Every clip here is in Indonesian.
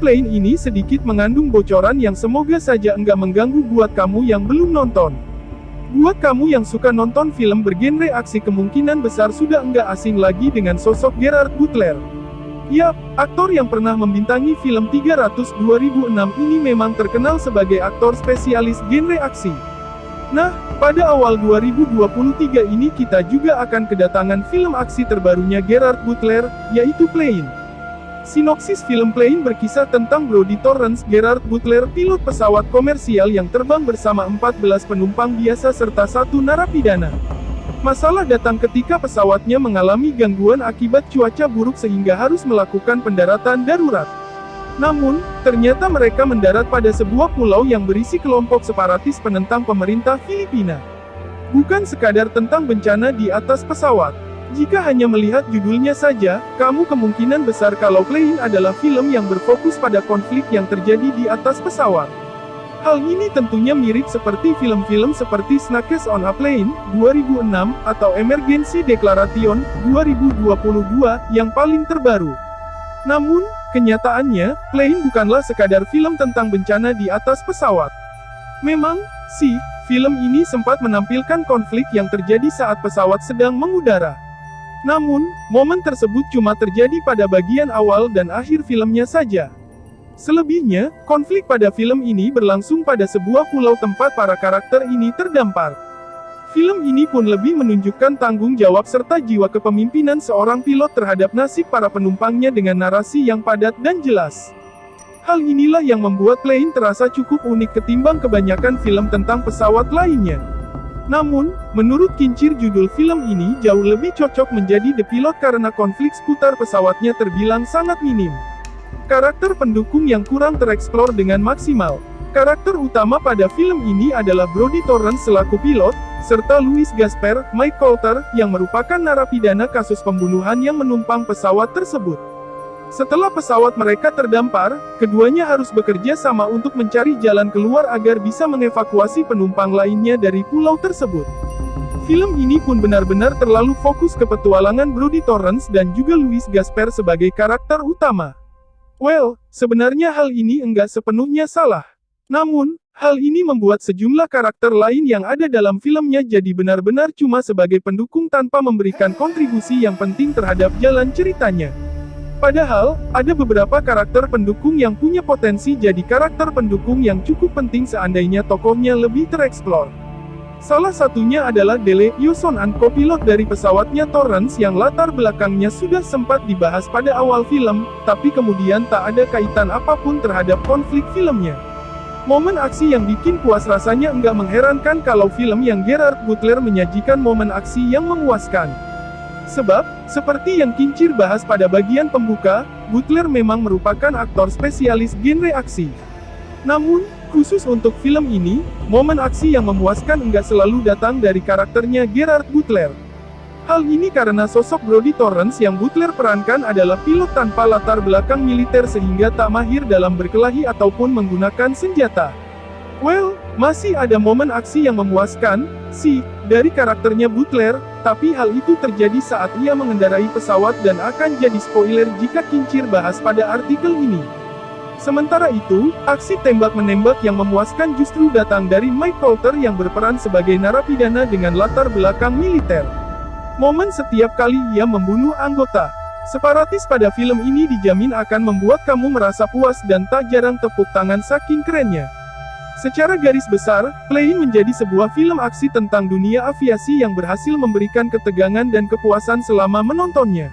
Plane ini sedikit mengandung bocoran yang semoga saja enggak mengganggu buat kamu yang belum nonton. Buat kamu yang suka nonton film bergenre aksi kemungkinan besar sudah enggak asing lagi dengan sosok Gerard Butler. Yap, aktor yang pernah membintangi film 300 2006 ini memang terkenal sebagai aktor spesialis genre aksi. Nah, pada awal 2023 ini kita juga akan kedatangan film aksi terbarunya Gerard Butler, yaitu Plane. Sinopsis film Plane berkisah tentang Brodie Torrance. Gerard Butler, pilot pesawat komersial yang terbang bersama 14 penumpang biasa serta satu narapidana. Masalah datang ketika pesawatnya mengalami gangguan akibat cuaca buruk sehingga harus melakukan pendaratan darurat. Namun, ternyata mereka mendarat pada sebuah pulau yang berisi kelompok separatis penentang pemerintah Filipina. Bukan sekadar tentang bencana di atas pesawat. Jika hanya melihat judulnya saja, kamu kemungkinan besar kalau Plane adalah film yang berfokus pada konflik yang terjadi di atas pesawat. Hal ini tentunya mirip seperti film-film seperti Snakes on a Plane, 2006, atau Emergency Declaration, 2022, yang paling terbaru. Namun, kenyataannya, Plane bukanlah sekadar film tentang bencana di atas pesawat. Memang, sih, film ini sempat menampilkan konflik yang terjadi saat pesawat sedang mengudara. Namun, momen tersebut cuma terjadi pada bagian awal dan akhir filmnya saja. Selebihnya, konflik pada film ini berlangsung pada sebuah pulau tempat para karakter ini terdampar. Film ini pun lebih menunjukkan tanggung jawab serta jiwa kepemimpinan seorang pilot terhadap nasib para penumpangnya dengan narasi yang padat dan jelas. Hal inilah yang membuat Plane terasa cukup unik ketimbang kebanyakan film tentang pesawat lainnya. Namun, menurut Kincir judul film ini jauh lebih cocok menjadi The Pilot karena konflik seputar pesawatnya terbilang sangat minim. Karakter pendukung yang kurang tereksplor dengan maksimal. Karakter utama pada film ini adalah Brodie Torrance selaku pilot, serta Louis Gasper, Mike Colter, yang merupakan narapidana kasus pembunuhan yang menumpang pesawat tersebut. Setelah pesawat mereka terdampar, keduanya harus bekerja sama untuk mencari jalan keluar agar bisa mengevakuasi penumpang lainnya dari pulau tersebut. Film ini pun benar-benar terlalu fokus ke petualangan Brodie Torrance dan juga Louis Gasper sebagai karakter utama. Well, sebenarnya hal ini enggak sepenuhnya salah. Namun, hal ini membuat sejumlah karakter lain yang ada dalam filmnya jadi benar-benar cuma sebagai pendukung tanpa memberikan kontribusi yang penting terhadap jalan ceritanya. Padahal, ada beberapa karakter pendukung yang punya potensi jadi karakter pendukung yang cukup penting seandainya tokohnya lebih tereksplor. Salah satunya adalah Dele Yuson, co-pilot dari pesawatnya Torrance yang latar belakangnya sudah sempat dibahas pada awal film, tapi kemudian tak ada kaitan apapun terhadap konflik filmnya. Momen aksi yang bikin puas rasanya enggak mengherankan kalau film yang Gerard Butler menyajikan momen aksi yang memuaskan. Sebab, seperti yang Kincir bahas pada bagian pembuka, Butler memang merupakan aktor spesialis genre aksi. Namun, khusus untuk film ini, momen aksi yang memuaskan enggak selalu datang dari karakternya Gerard Butler. Hal ini karena sosok Brodie Torrance yang Butler perankan adalah pilot tanpa latar belakang militer sehingga tak mahir dalam berkelahi ataupun menggunakan senjata. Well, masih ada momen aksi yang memuaskan, sih, dari karakternya Butler, tapi hal itu terjadi saat ia mengendarai pesawat dan akan jadi spoiler jika Kincir bahas pada artikel ini. Sementara itu, aksi tembak-menembak yang memuaskan justru datang dari Mike Colter yang berperan sebagai narapidana dengan latar belakang militer. Momen setiap kali ia membunuh anggota separatis pada film ini dijamin akan membuat kamu merasa puas dan tak jarang tepuk tangan saking kerennya. Secara garis besar, Plane menjadi sebuah film aksi tentang dunia aviasi yang berhasil memberikan ketegangan dan kepuasan selama menontonnya.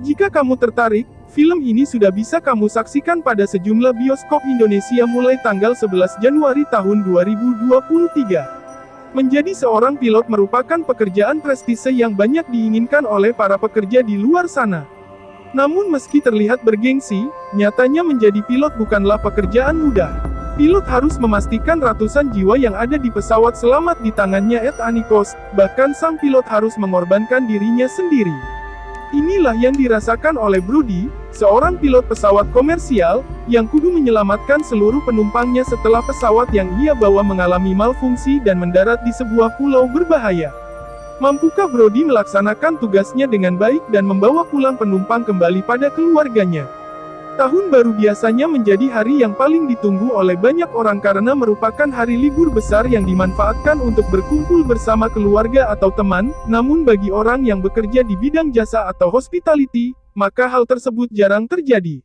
Jika kamu tertarik, film ini sudah bisa kamu saksikan pada sejumlah bioskop Indonesia mulai tanggal 11 Januari tahun 2023. Menjadi seorang pilot merupakan pekerjaan prestise yang banyak diinginkan oleh para pekerja di luar sana. Namun meski terlihat bergengsi, nyatanya menjadi pilot bukanlah pekerjaan mudah. Pilot harus memastikan ratusan jiwa yang ada di pesawat selamat di tangannya at any cost, bahkan sang pilot harus mengorbankan dirinya sendiri. Inilah yang dirasakan oleh Brodie, seorang pilot pesawat komersial, yang kudu menyelamatkan seluruh penumpangnya setelah pesawat yang ia bawa mengalami malfungsi dan mendarat di sebuah pulau berbahaya. Mampukah Brodie melaksanakan tugasnya dengan baik dan membawa pulang penumpang kembali pada keluarganya? Tahun baru biasanya menjadi hari yang paling ditunggu oleh banyak orang karena merupakan hari libur besar yang dimanfaatkan untuk berkumpul bersama keluarga atau teman, namun bagi orang yang bekerja di bidang jasa atau hospitality, maka hal tersebut jarang terjadi.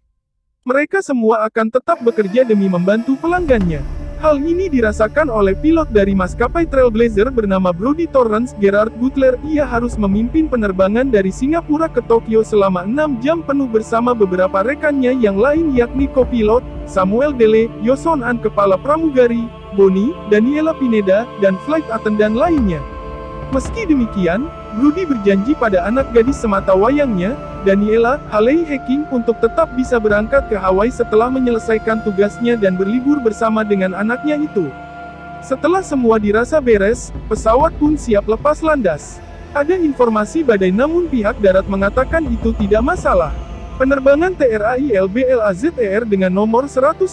Mereka semua akan tetap bekerja demi membantu pelanggannya. Hal ini dirasakan oleh pilot dari maskapai Trailblazer bernama Brodie Torrance Gerard Butler. Ia harus memimpin penerbangan dari Singapura ke Tokyo selama 6 jam penuh bersama beberapa rekannya yang lain yakni kopilot, Samuel Dele, Yoson An kepala pramugari, Bonnie, Daniela Pineda, dan flight attendant lainnya. Meski demikian, Brodie berjanji pada anak gadis semata wayangnya, Daniela Haley Hacking, untuk tetap bisa berangkat ke Hawaii setelah menyelesaikan tugasnya dan berlibur bersama dengan anaknya itu. Setelah semua dirasa beres, pesawat pun siap lepas landas. Ada informasi badai namun pihak darat mengatakan itu tidak masalah. Penerbangan TRAILBLAZER dengan nomor 119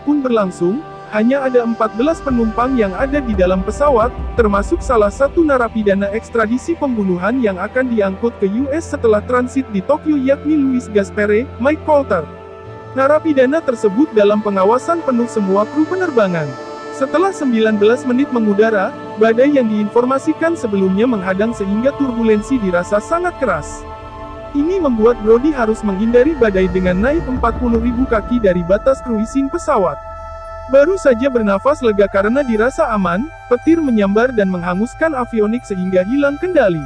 pun berlangsung. Hanya ada 14 penumpang yang ada di dalam pesawat, termasuk salah satu narapidana ekstradisi pembunuhan yang akan diangkut ke US setelah transit di Tokyo yakni Louis Gaspare, Mike Colter. Narapidana tersebut dalam pengawasan penuh semua kru penerbangan. Setelah 19 menit mengudara, badai yang diinformasikan sebelumnya menghadang sehingga turbulensi dirasa sangat keras. Ini membuat Brodie harus menghindari badai dengan naik 40.000 kaki dari batas cruising pesawat. Baru saja bernafas lega karena dirasa aman, petir menyambar dan menghanguskan avionik sehingga hilang kendali.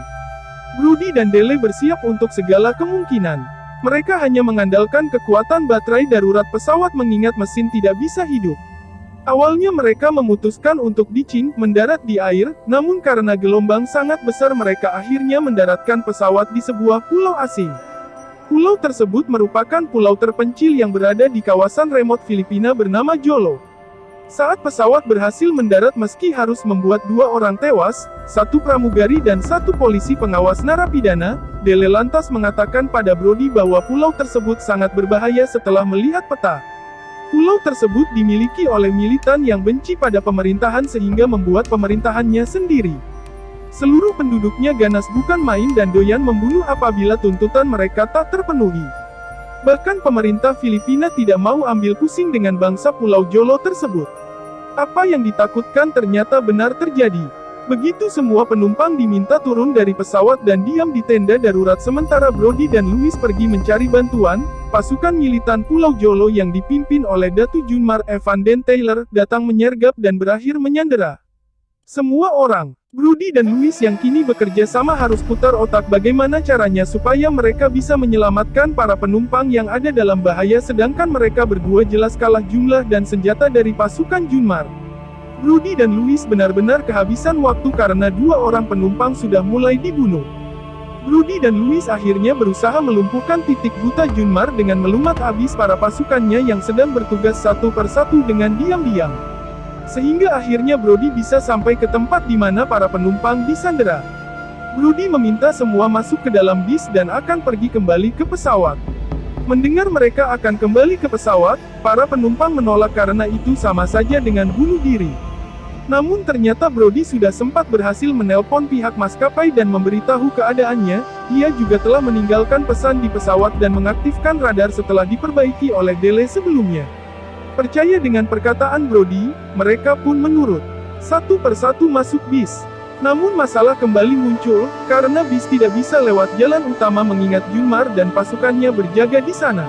Brodie dan Dele bersiap untuk segala kemungkinan. Mereka hanya mengandalkan kekuatan baterai darurat pesawat mengingat mesin tidak bisa hidup. Awalnya mereka memutuskan untuk mendarat di air, namun karena gelombang sangat besar mereka akhirnya mendaratkan pesawat di sebuah pulau asing. Pulau tersebut merupakan pulau terpencil yang berada di kawasan remote Filipina bernama Jolo. Saat pesawat berhasil mendarat meski harus membuat 2 orang tewas, 1 pramugari dan 1 polisi pengawas narapidana, Dele lantas mengatakan pada Brodie bahwa pulau tersebut sangat berbahaya setelah melihat peta. Pulau tersebut dimiliki oleh militan yang benci pada pemerintahan sehingga membuat pemerintahannya sendiri. Seluruh penduduknya ganas bukan main dan doyan membunuh apabila tuntutan mereka tak terpenuhi. Bahkan pemerintah Filipina tidak mau ambil pusing dengan bangsa Pulau Jolo tersebut. Apa yang ditakutkan ternyata benar terjadi. Begitu semua penumpang diminta turun dari pesawat dan diam di tenda darurat sementara Brodie dan Louis pergi mencari bantuan, pasukan militan Pulau Jolo yang dipimpin oleh Datu Junmar Evan Den Taylor datang menyergap dan berakhir menyandera semua orang. Brodie dan Louis yang kini bekerja sama harus putar otak bagaimana caranya supaya mereka bisa menyelamatkan para penumpang yang ada dalam bahaya sedangkan mereka berdua jelas kalah jumlah dan senjata dari pasukan Junmar. Brodie dan Louis benar-benar kehabisan waktu karena 2 orang penumpang sudah mulai dibunuh. Brodie dan Louis akhirnya berusaha melumpuhkan titik buta Junmar dengan melumat habis para pasukannya yang sedang bertugas satu persatu dengan diam-diam. Sehingga akhirnya Brodie bisa sampai ke tempat di mana para penumpang disandera. Brodie meminta semua masuk ke dalam bis dan akan pergi kembali ke pesawat. Mendengar mereka akan kembali ke pesawat, para penumpang menolak karena itu sama saja dengan bunuh diri. Namun ternyata Brodie sudah sempat berhasil menelpon pihak maskapai dan memberitahu keadaannya. Ia juga telah meninggalkan pesan di pesawat dan mengaktifkan radar setelah diperbaiki oleh Dele sebelumnya. Percaya dengan perkataan Brodie, mereka pun menurut. Satu persatu masuk bis. Namun masalah kembali muncul, karena bis tidak bisa lewat jalan utama mengingat Junmar dan pasukannya berjaga di sana.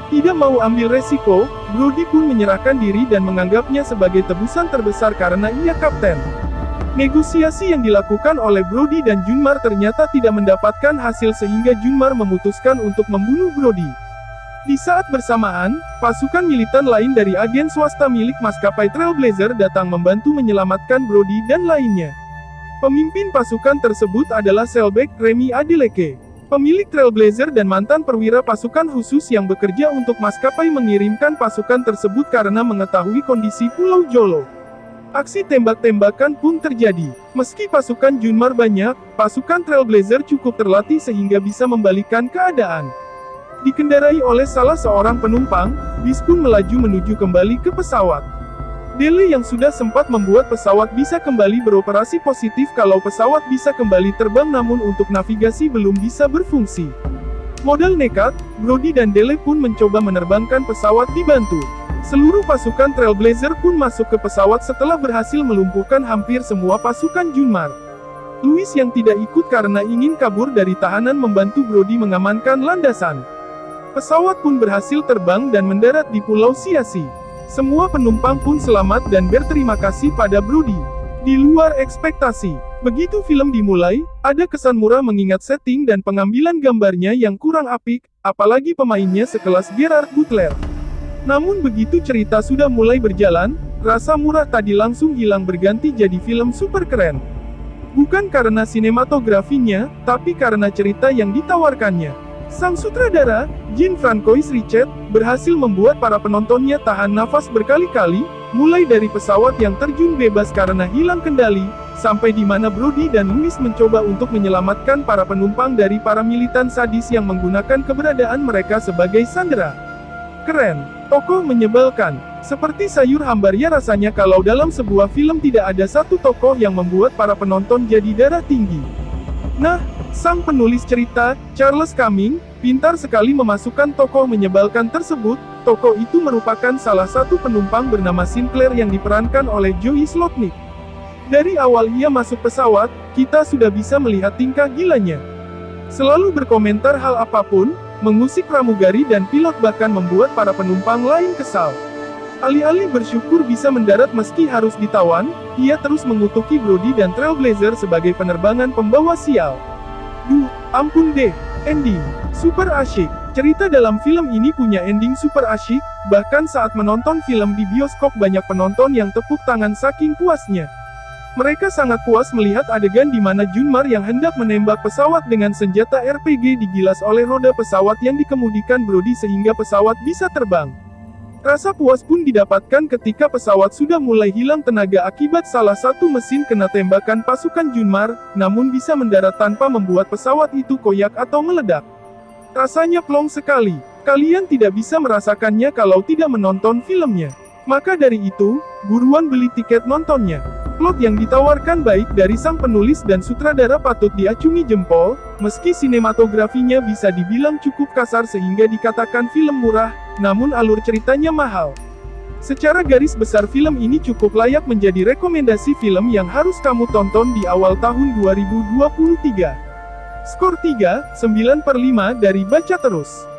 Tidak mau ambil resiko, Brodie pun menyerahkan diri dan menganggapnya sebagai tebusan terbesar karena ia kapten. Negosiasi yang dilakukan oleh Brodie dan Junmar ternyata tidak mendapatkan hasil sehingga Junmar memutuskan untuk membunuh Brodie. Di saat bersamaan, pasukan militan lain dari agen swasta milik maskapai Trailblazer datang membantu menyelamatkan Brodie dan lainnya. Pemimpin pasukan tersebut adalah Selbek Remy Adeleke, pemilik Trailblazer dan mantan perwira pasukan khusus yang bekerja untuk maskapai mengirimkan pasukan tersebut karena mengetahui kondisi Pulau Jolo. Aksi tembak-tembakan pun terjadi. Meski pasukan Junmar banyak, pasukan Trailblazer cukup terlatih sehingga bisa membalikkan keadaan. Dikendarai oleh salah seorang penumpang, bis pun melaju menuju kembali ke pesawat. Dele yang sudah sempat membuat pesawat bisa kembali beroperasi positif kalau pesawat bisa kembali terbang namun untuk navigasi belum bisa berfungsi. Modal nekat, Brody dan Dele pun mencoba menerbangkan pesawat dibantu. Seluruh pasukan Trailblazer pun masuk ke pesawat setelah berhasil melumpuhkan hampir semua pasukan Junmar. Louis yang tidak ikut karena ingin kabur dari tahanan membantu Brody mengamankan landasan. Pesawat pun berhasil terbang dan mendarat di Pulau Siasi. Semua penumpang pun selamat dan berterima kasih pada Brody. Di luar ekspektasi, begitu film dimulai, ada kesan murah mengingat setting dan pengambilan gambarnya yang kurang apik, apalagi pemainnya sekelas Gerard Butler. Namun begitu cerita sudah mulai berjalan, rasa murah tadi langsung hilang berganti jadi film super keren. Bukan karena sinematografinya, tapi karena cerita yang ditawarkannya. Sang sutradara, Jean-Francois Richet, berhasil membuat para penontonnya tahan nafas berkali-kali, mulai dari pesawat yang terjun bebas karena hilang kendali, sampai di mana Brody dan Louis mencoba untuk menyelamatkan para penumpang dari para militan sadis yang menggunakan keberadaan mereka sebagai sandera. Keren. Tokoh menyebalkan. Seperti sayur hambarnya rasanya kalau dalam sebuah film tidak ada satu tokoh yang membuat para penonton jadi darah tinggi. Nah, sang penulis cerita, Charles Cumming, pintar sekali memasukkan tokoh menyebalkan tersebut. Tokoh itu merupakan salah satu penumpang bernama Sinclair yang diperankan oleh Joey Slotnick. Dari awal ia masuk pesawat, kita sudah bisa melihat tingkah gilanya. Selalu berkomentar hal apapun, mengusik pramugari dan pilot bahkan membuat para penumpang lain kesal. Alih-alih bersyukur bisa mendarat meski harus ditawan, ia terus mengutuki Brody dan Trailblazer sebagai penerbangan pembawa sial. Duh, ampun deh, ending. Super asyik. Cerita dalam film ini punya ending super asyik, bahkan saat menonton film di bioskop banyak penonton yang tepuk tangan saking puasnya. Mereka sangat puas melihat adegan di mana Junmar yang hendak menembak pesawat dengan senjata RPG digilas oleh roda pesawat yang dikemudikan Brody sehingga pesawat bisa terbang. Rasa puas pun didapatkan ketika pesawat sudah mulai hilang tenaga akibat salah satu mesin kena tembakan pasukan Junmar, namun bisa mendarat tanpa membuat pesawat itu koyak atau meledak. Rasanya plong sekali. Kalian tidak bisa merasakannya kalau tidak menonton filmnya. Maka dari itu, buruan beli tiket nontonnya. Plot yang ditawarkan baik dari sang penulis dan sutradara patut diacungi jempol, meski sinematografinya bisa dibilang cukup kasar sehingga dikatakan film murah, namun alur ceritanya mahal. Secara garis besar film ini cukup layak menjadi rekomendasi film yang harus kamu tonton di awal tahun 2023. Skor 3, 9/5 dari Baca Terus.